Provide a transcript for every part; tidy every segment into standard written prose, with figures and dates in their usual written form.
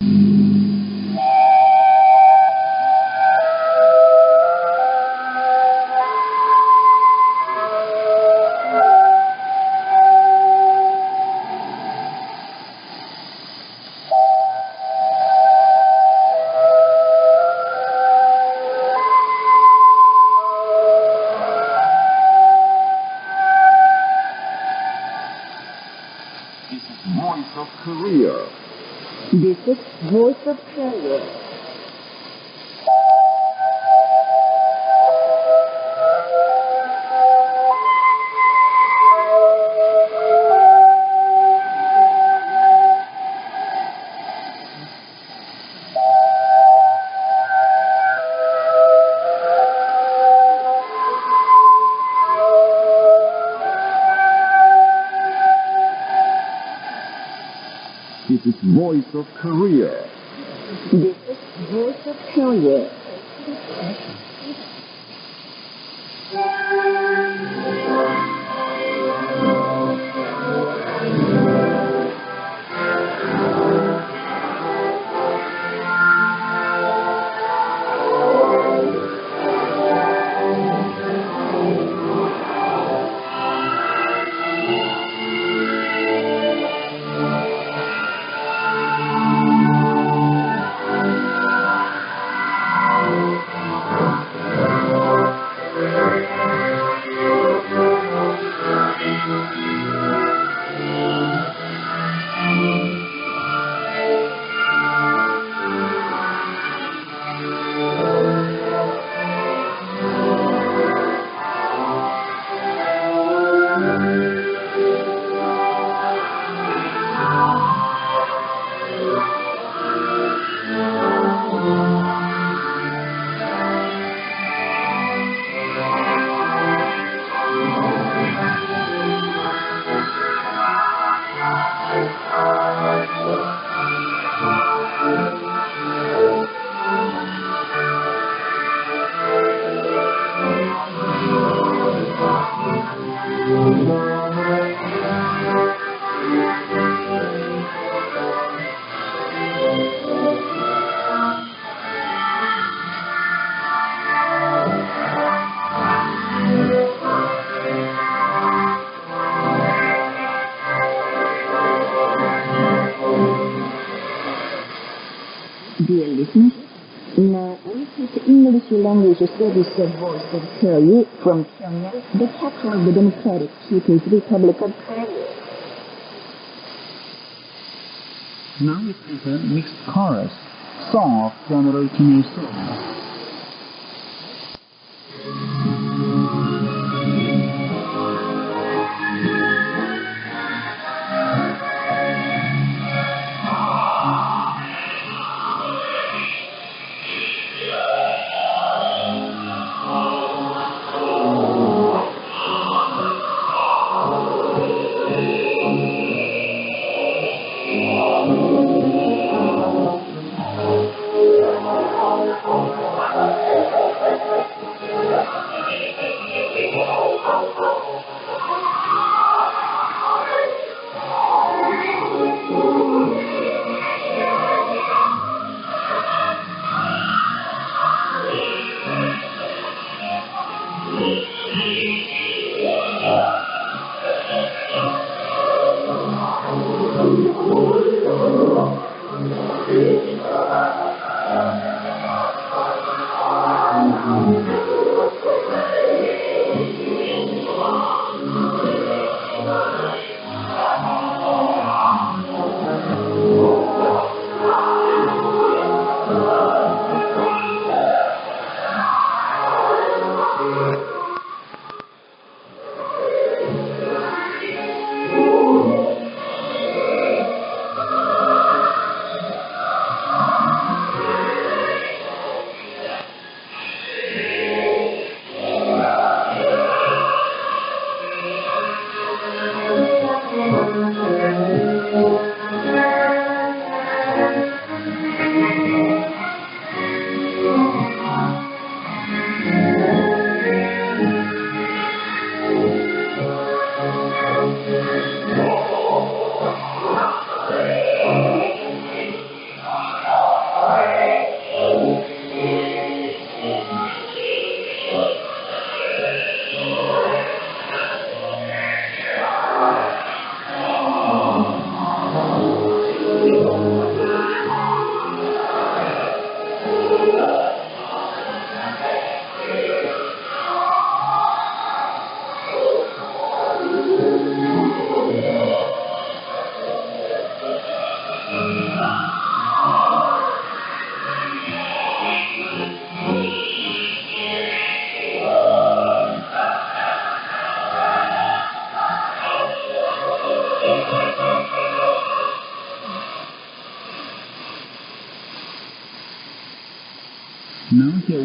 Voice of Korea. This is Voice of Korea. This is Voice of Korea. This is Voice of Korea. Dear listeners, now we take the English language service of Voice of Korea from Pyongyang, the capital of the Democratic People's Republic of Korea. Now we present mixed chorus, song of generating a song.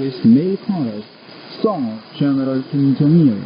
voice male chorus, song of General Kim Jong-il.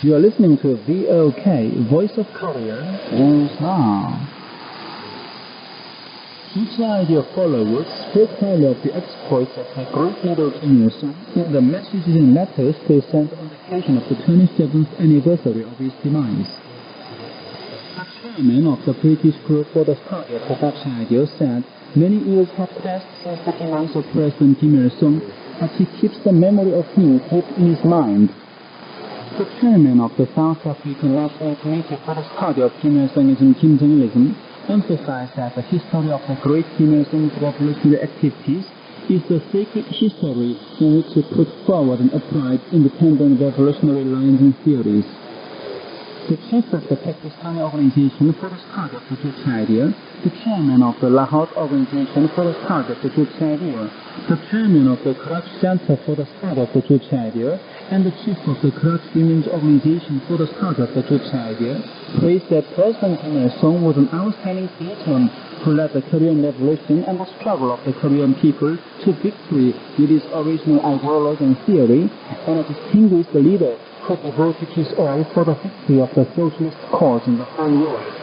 You are listening to VOK, Voice of Korea, News Now. Each idea followers spoke highly of the exploits of the great leader Kim Il-sung in the messages and letters they sent on the occasion of the 27th anniversary of his demise. The chairman of the British group for the study of the Dutch idea said, "Many years have passed since the demise of President Kim Il-sung, but he keeps the memory of him deep in his mind." The chairman of the South African National Committee for the Study of Kim Il-sungism, Kim Jong-ilism, emphasized that the history of the great Kim Il-sung's revolutionary activities is the sacred history in which he put forward and applied independent revolutionary lines and theories. The chief of the Pakistani Organization for the Study of the Dutch Idea, the chairman of the Lahore Organization for the Study of the Dutch Idea, the chairman of the Karachi Center for the Study of the Dutch Idea, and the chief of the Karachi Women's Organization for the Study of the Dutch Idea, praised that President Kim Il-sung was an outstanding statesman who led the Korean Revolution and the struggle of the Korean people to victory with his original ideology and theory, and a distinguished leader who devoted his all for the victory of the socialist cause in the whole world.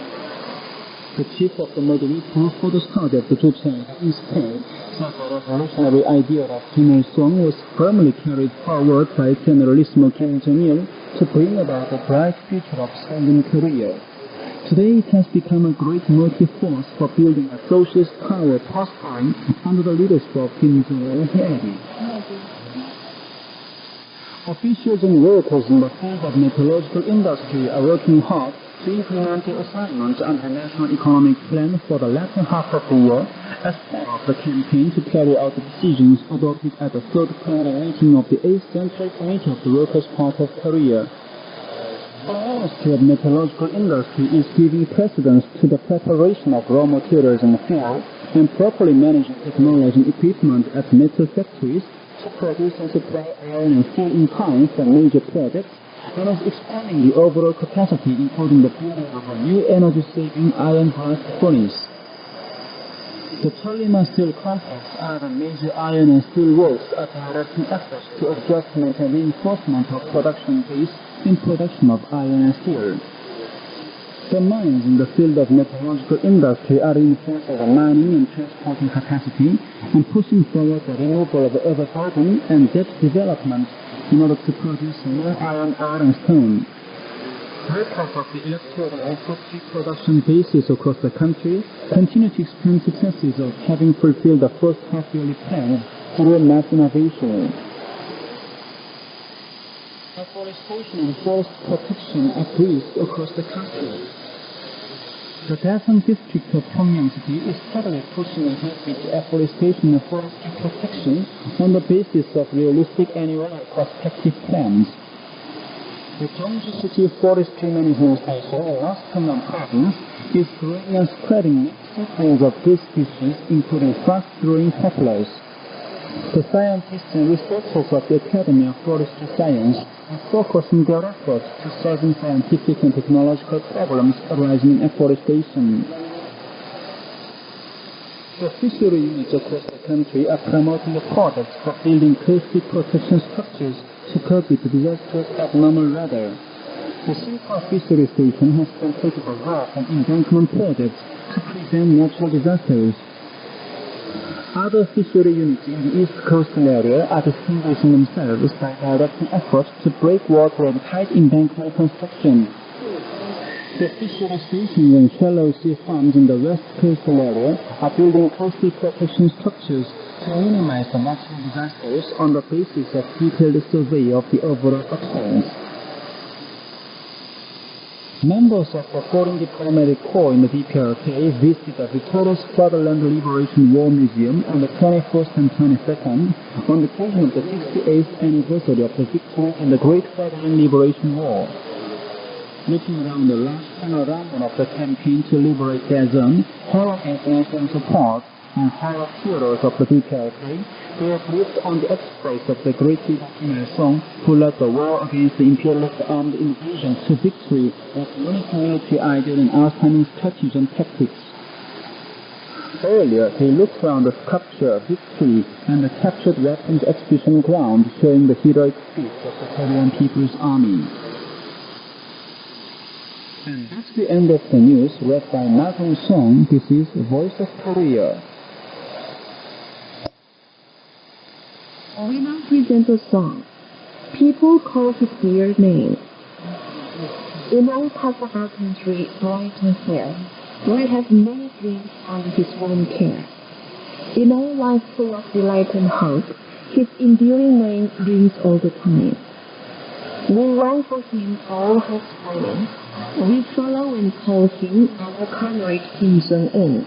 The chief of the Model for the Study of the Dutch Idea instead said the revolutionary idea of Kim Il-sung was firmly carried forward by Generalissimo Kim Jong-il to bring about a bright future of Southern Korea. Today it has become a great motive force for building a socialist power prospering under the leadership of Kim Jong-il, he added. Officials and workers in the field of metallurgical industry are working hard to implement the assignments under the National Economic Plan for the latter half of the year as part of the campaign to carry out the decisions adopted at the third plenary meeting of the 8th Central Committee of the Workers' Party of Korea. The Ministry of Metallurgical Industry is giving precedence to the preparation of raw materials and fuel and properly managing technology and equipment at metal factories to produce and supply iron and steel in time for major projects and is expanding the overall capacity, including the building of a new energy-saving iron blast furnace. The Cholima Steel Complex are the major iron and steel works are directing efforts to adjustment and reinforcement of production base in production of iron and steel. The mines in the field of metallurgical industry are reinforcing the mining and transporting capacity and pushing forward the removal of overburden and depth development in order to produce more iron ore and stone. Workers of the electrode and foundry production bases across the country continue to expand successes of having fulfilled the first half-yearly plan through mass innovation. Afforestation and forest protection are brisk across the country. The Daesan district of Pyongyang City is steadily pushing ahead with afforestation and forestry protection on the basis of realistic annual and prospective plans. The Gyeonggi City Forestry Management Station in North Pyongyang Province is growing and spreading saplings of these species, including fast-growing poplars. The scientists and researchers of the Academy of Forestry Science are focusing their efforts to solving scientific and technological problems arising in afforestation. The fishery units across the country are promoting the projects for building coastal protection structures to cope with disastrous abnormal weather. The Simpa Fishery Station has completed the work and embankment projects to prevent natural disasters. Other fishery units in the East Coastal area are distinguishing themselves by directing efforts to break water and tight embankment construction. The fishery stations and shallow sea farms in the West Coastal area are building coastal protection structures to minimize the natural disasters on the basis of detailed survey of the overall occurrence. Members of the Foreign Diplomatic Corps in the DPRK visited the Victorious Fatherland Liberation War Museum on the 21st and 22nd on the occasion of the 68th anniversary of the victory in the Great Fatherland Liberation War. Looking around the last panorama of the campaign to liberate Daesan, Hall of International Support, and Hall of Heroes of the DPRK, they have lived on the exploits of the great leader Kim Il-sung, who led the war against the imperialist armed invasion to victory with unique military ideal and outstanding strategies and tactics. Earlier, they looked around the sculpture, victory, and the captured weapons exhibition ground showing the heroic feats of the Korean People's Army. And that's the end of the news read by Magun Song. This is Voice of Korea. We now present a song. People call his dear name. In all parts of our country, bright and fair, boy has many dreams under his warm care. In all life full of delight and hope, his enduring name rings all the time. We long for him all hearts burning. We follow and call him our comrade Kim Jong-un.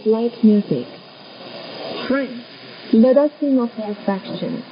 Light music. Friends, Let us sing of satisfaction.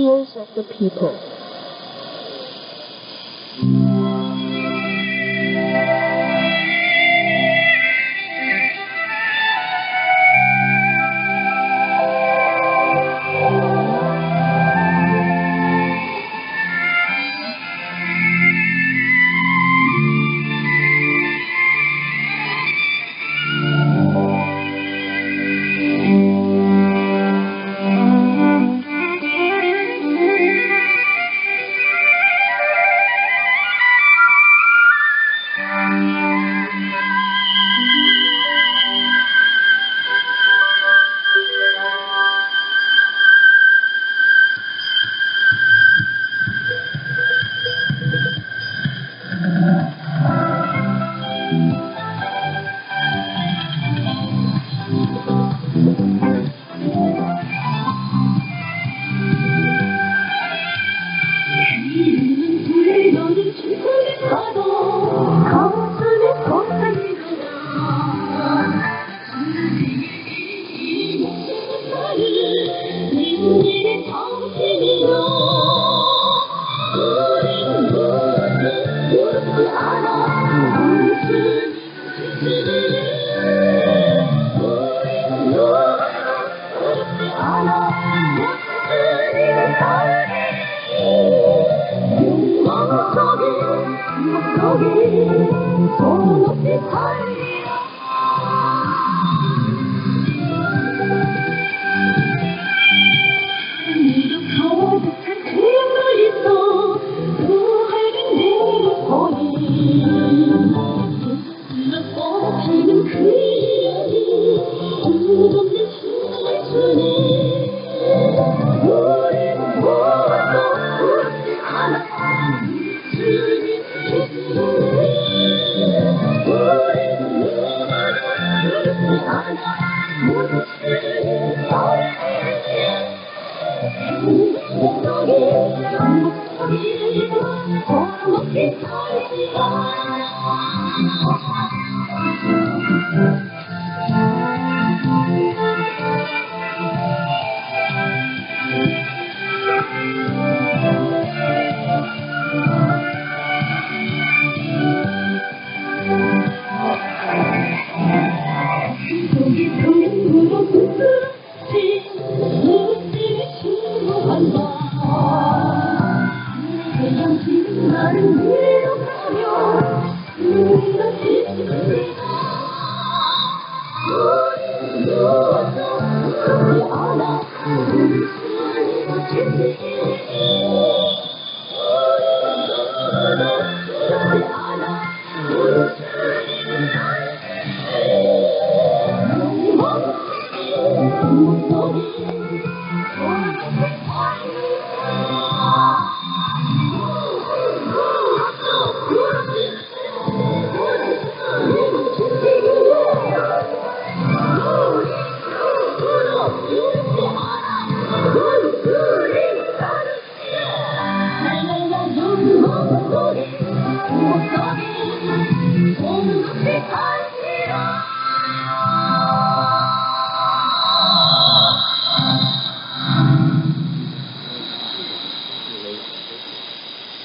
tears of the people.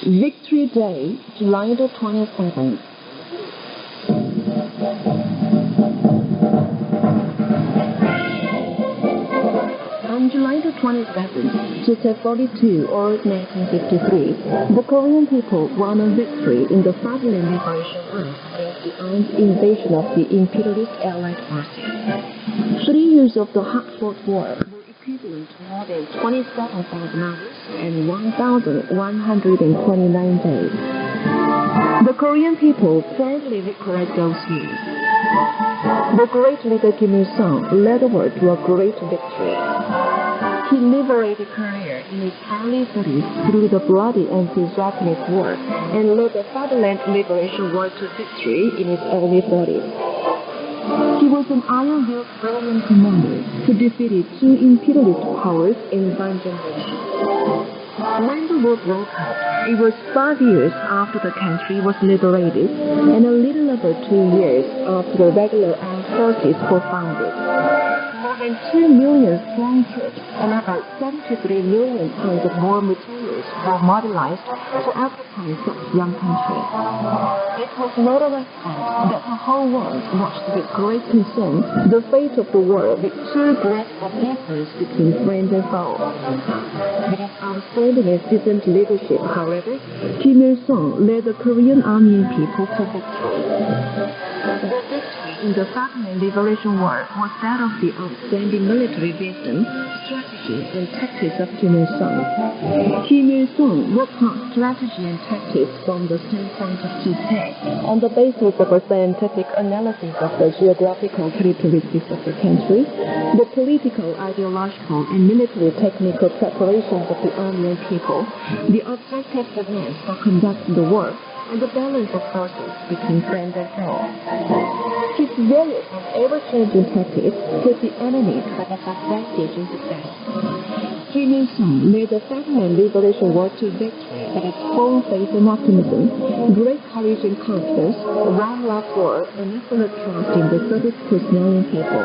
Victory Day, July the 27th. On July the 27th, 2042 or 1953, the Korean people won a victory in the Fatherland Liberation War against the armed invasion of the imperialist Allied forces. 3 years of the hard-fought war were equivalent to more than 27,000 hours and 1,129 days. The Korean people fondly recollect those years. The great leader Kim Il-sung led the world to a great victory. He liberated Korea in his early 30s through the bloody anti-Japanese war and led the Fatherland Liberation War to victory in his early 30s. He was an iron-willed brilliant commander who defeated 2 imperialist powers in one generation. When the war broke out, it was 5 years after the country was liberated and a little over 2 years after the regular armed forces were founded. More and 2 million strong troops and about 73 million tons of war materials were mobilized to occupy such young country. It was notable fact that the whole world watched with great concern the fate of the war with two great differences between friend and foe. With his outstanding and seasoned leadership, however, Kim Il-sung led the Korean army and people to victory. The victory in the Butternut Liberation War was that of the outstanding military wisdom, strategy, and tactics of Kim Il-sung. Kim Il-sung worked out strategy and tactics from the standpoint of Japan on the basis of a scientific analysis of the geographical characteristics of the country, the political, ideological, and military technical preparations of the army and people, the objective events for conducting the war, and the balance of forces between friend and foe. His various and ever-changing tactics put the enemy to the disadvantage in success. Kim Il-sung led the Butternut Liberation War to victory with its full faith and optimism, great courage and confidence, one last war, and absolute trust in the service personnel and people.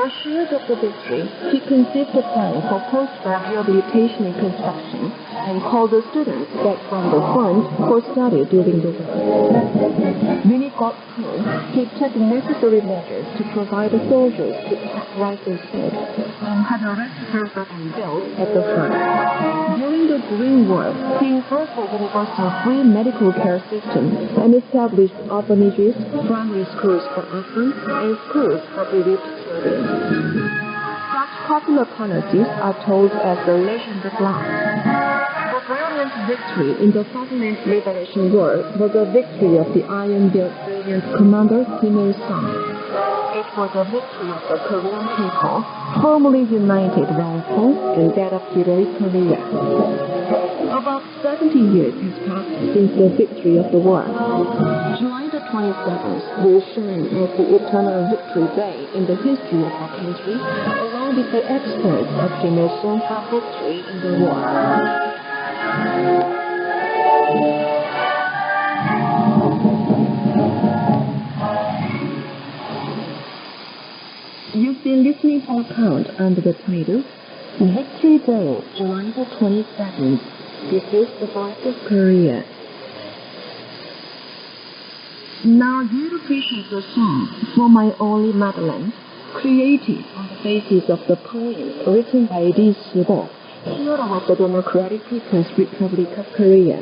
Assured of the victory, he conceived a plan for post-war rehabilitation and construction and called the students back from the front for study during the war. When it got cold, he took necessary measures to provide the soldiers with rice and food and had a respirator and built at the front. During the Korean War, he enforced a universal free medical care system and established orphanages, primary schools for orphans, and schools for bereaved children. Such popular policies are told as the Legend of Love. The brilliant victory in the Butternut Liberation War was a victory of the iron-built brilliant commander Kim Il-sung. It was a victory of the Korean people, firmly united around hope and that of heroic Korea. About 70 years has passed since the victory of the war. July the 27th will shine as the eternal victory day in the history of our country, along with the exploits of Kim Il-sung for victory in the war. You've been listening to an account under the title Victory Day, July the 27th. This is the Voice of Korea. Now you appreciate the song For My Only Motherland, created on the basis of the poem written by Lee Si-bo, hero of the Democratic People's Republic of Korea.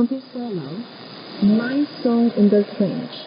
trumpet solo, My Song in the Strange.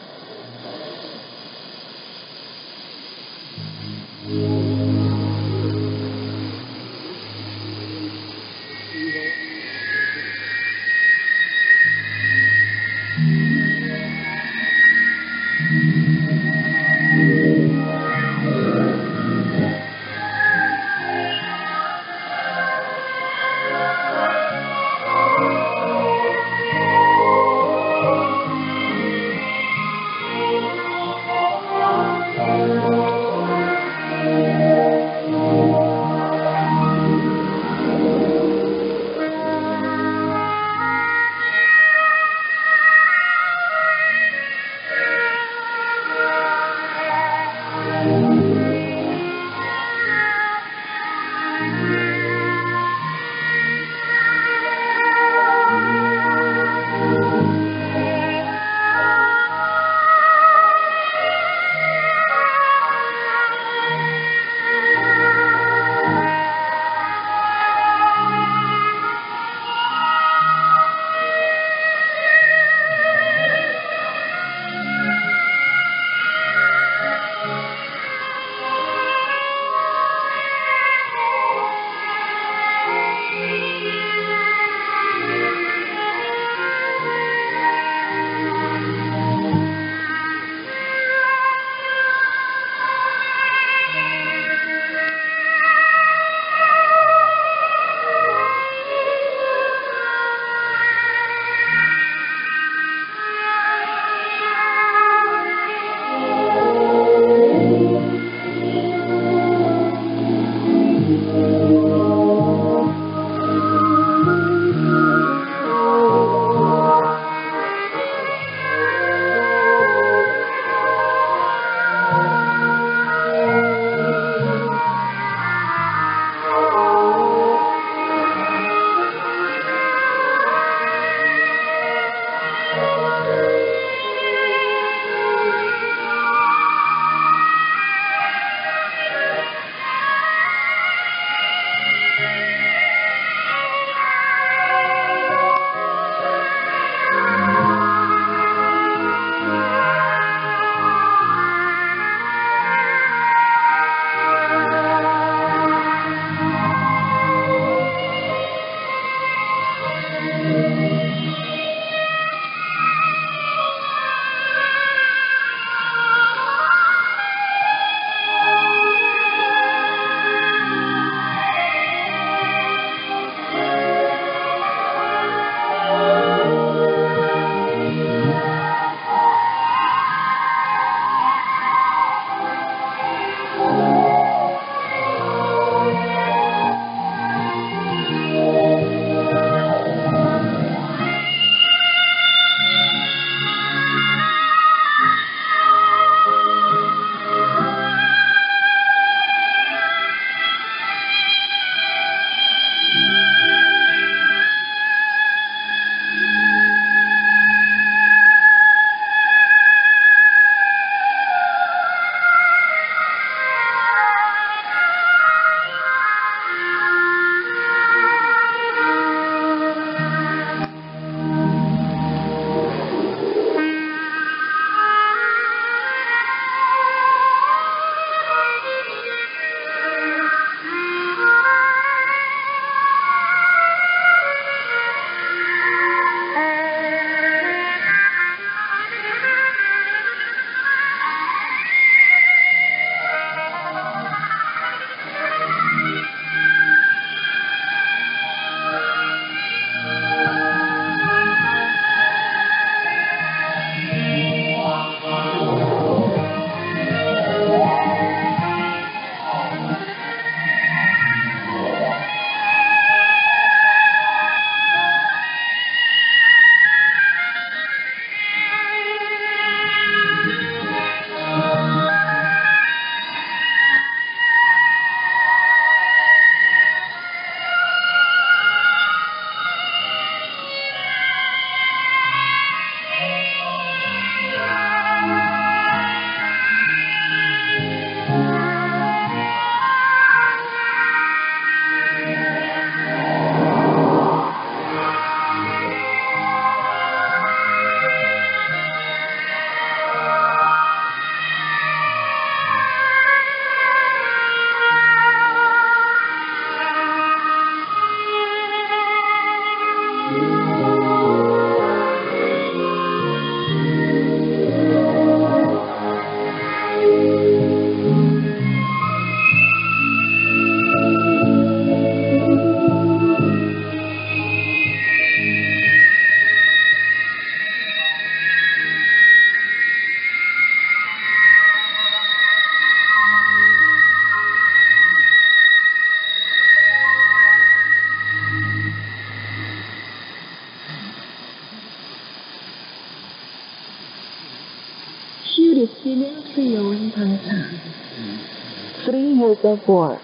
트리오인 방탄 3 years of war.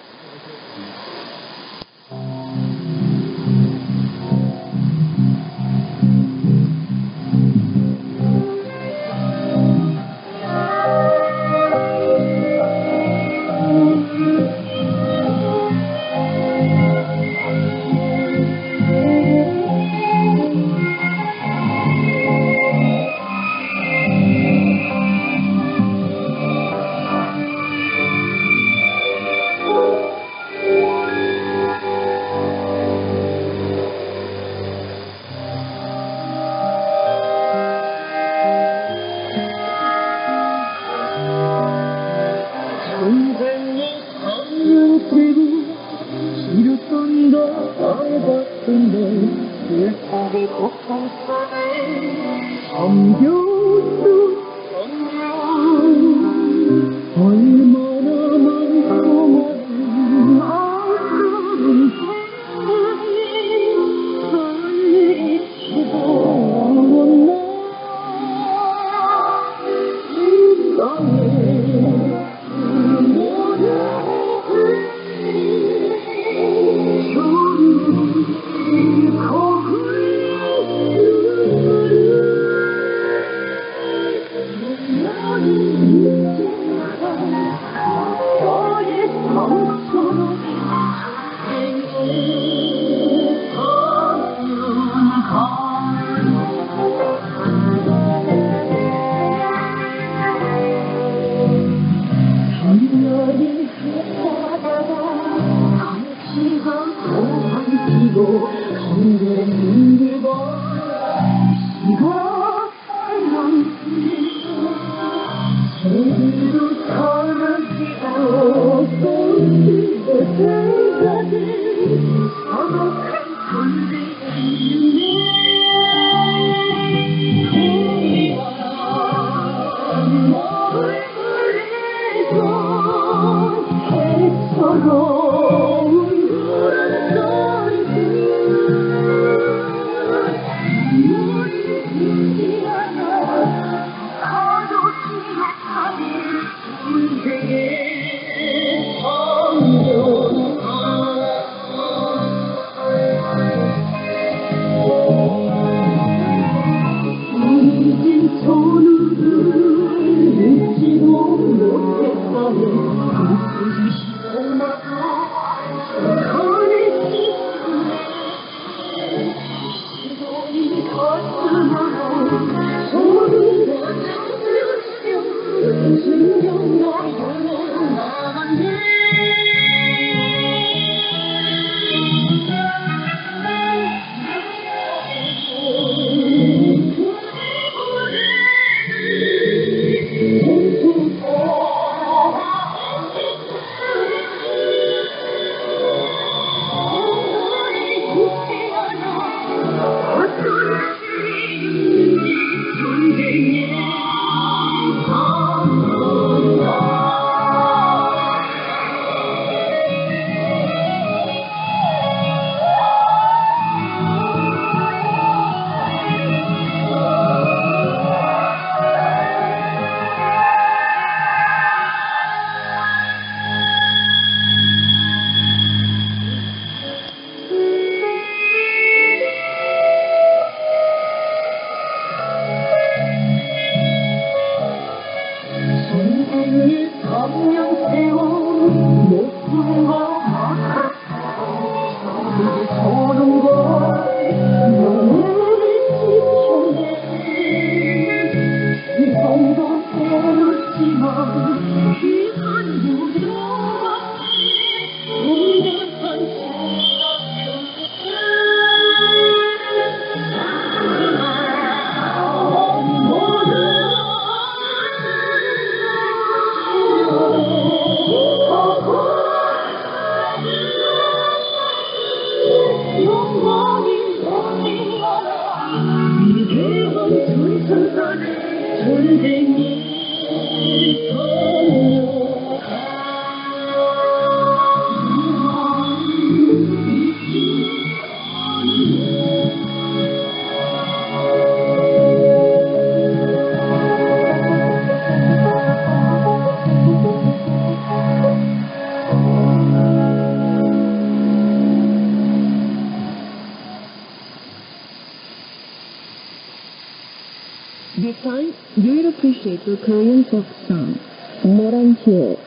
the Korean folk song, 노란 길.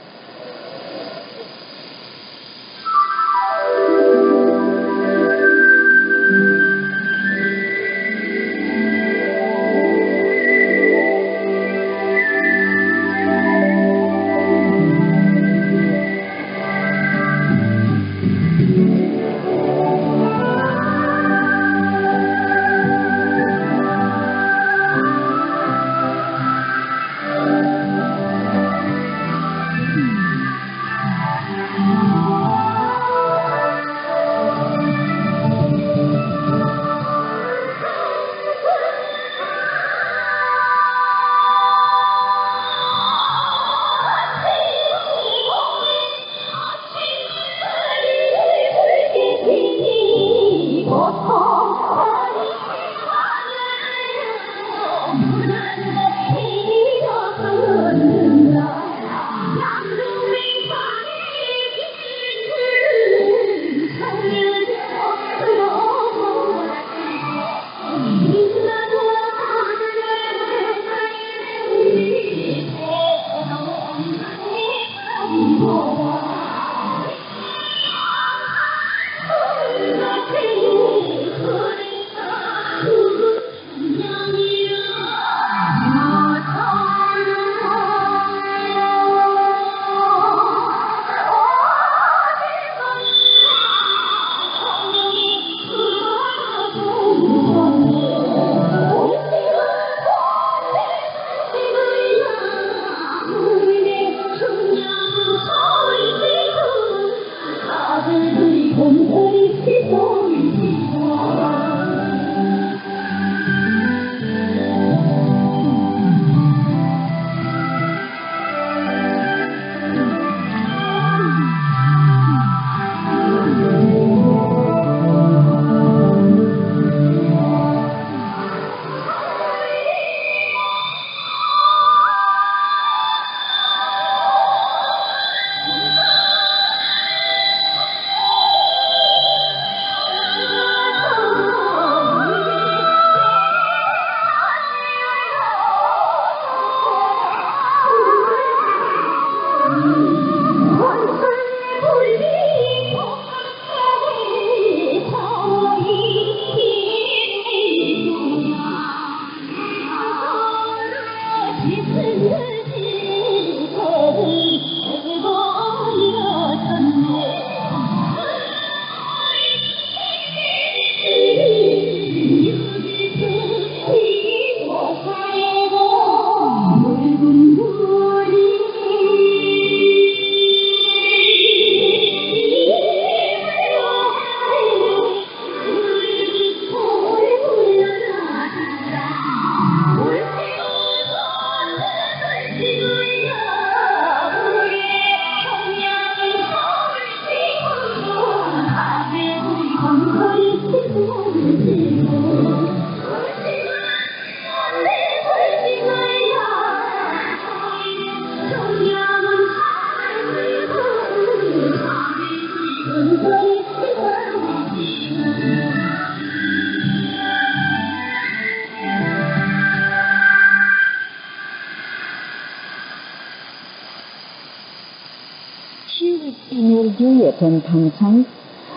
energy였던 방송,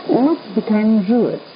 let's become roots.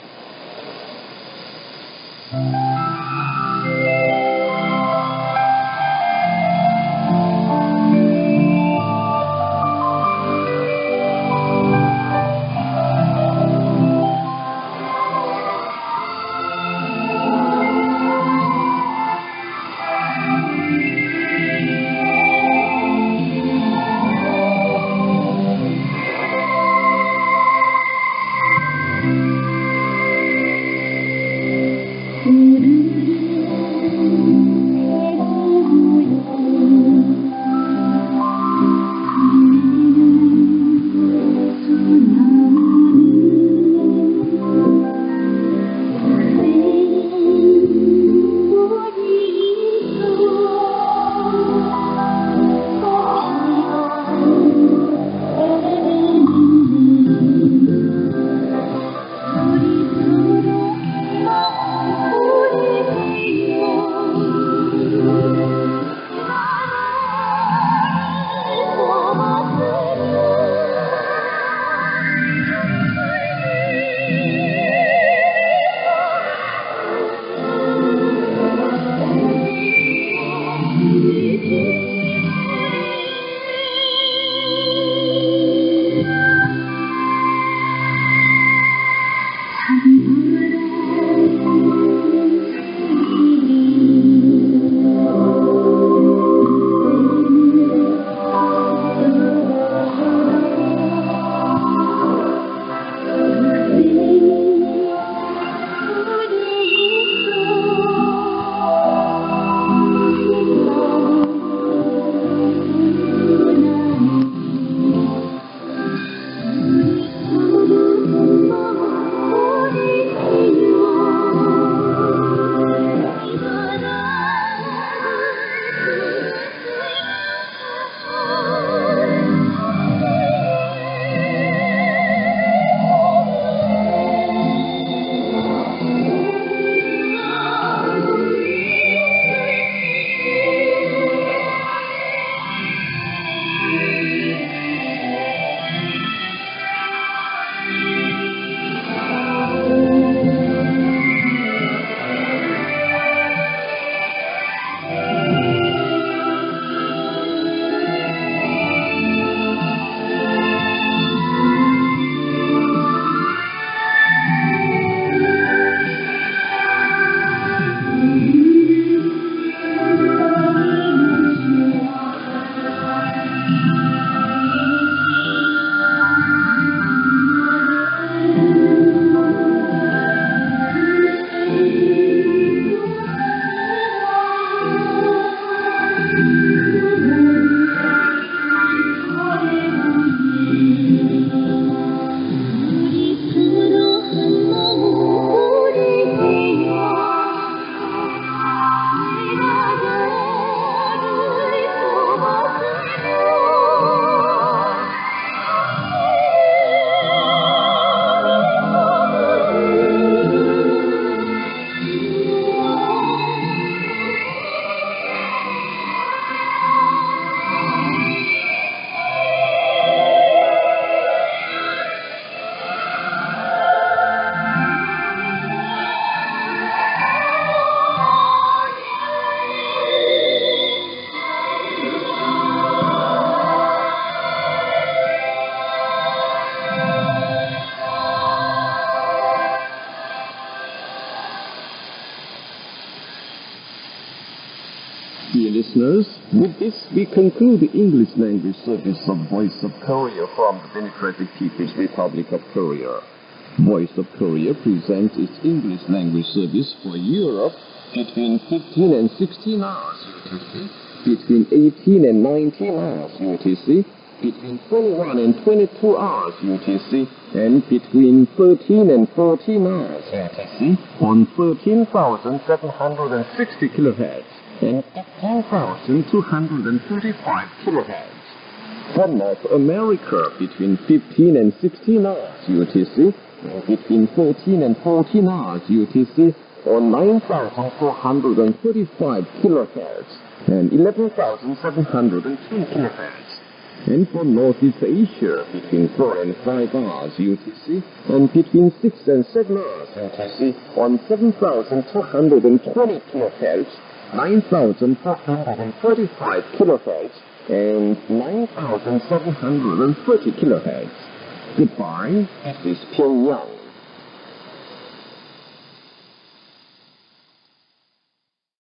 this, we conclude the English language service of Voice of Korea from the Democratic People's Republic of Korea. Voice of Korea presents its English language service for Europe between 15 and 16 hours UTC, between 18 and 19 hours UTC, between 21 and 22 hours UTC, and between 13 and 14 hours UTC on 13,760 kHz and 15,235 kHz. For North America, between 15 and 16 hours UTC, and between 13 and 14 hours UTC on 9,435 kHz and 11,710 kHz. And for Northeast Asia, between 4 and 5 hours UTC, and between 6 and 7 hours UTC on 7,220 kHz, 9,435 kHz, and 9,730 kHz. Goodbye, this is Pyongyang.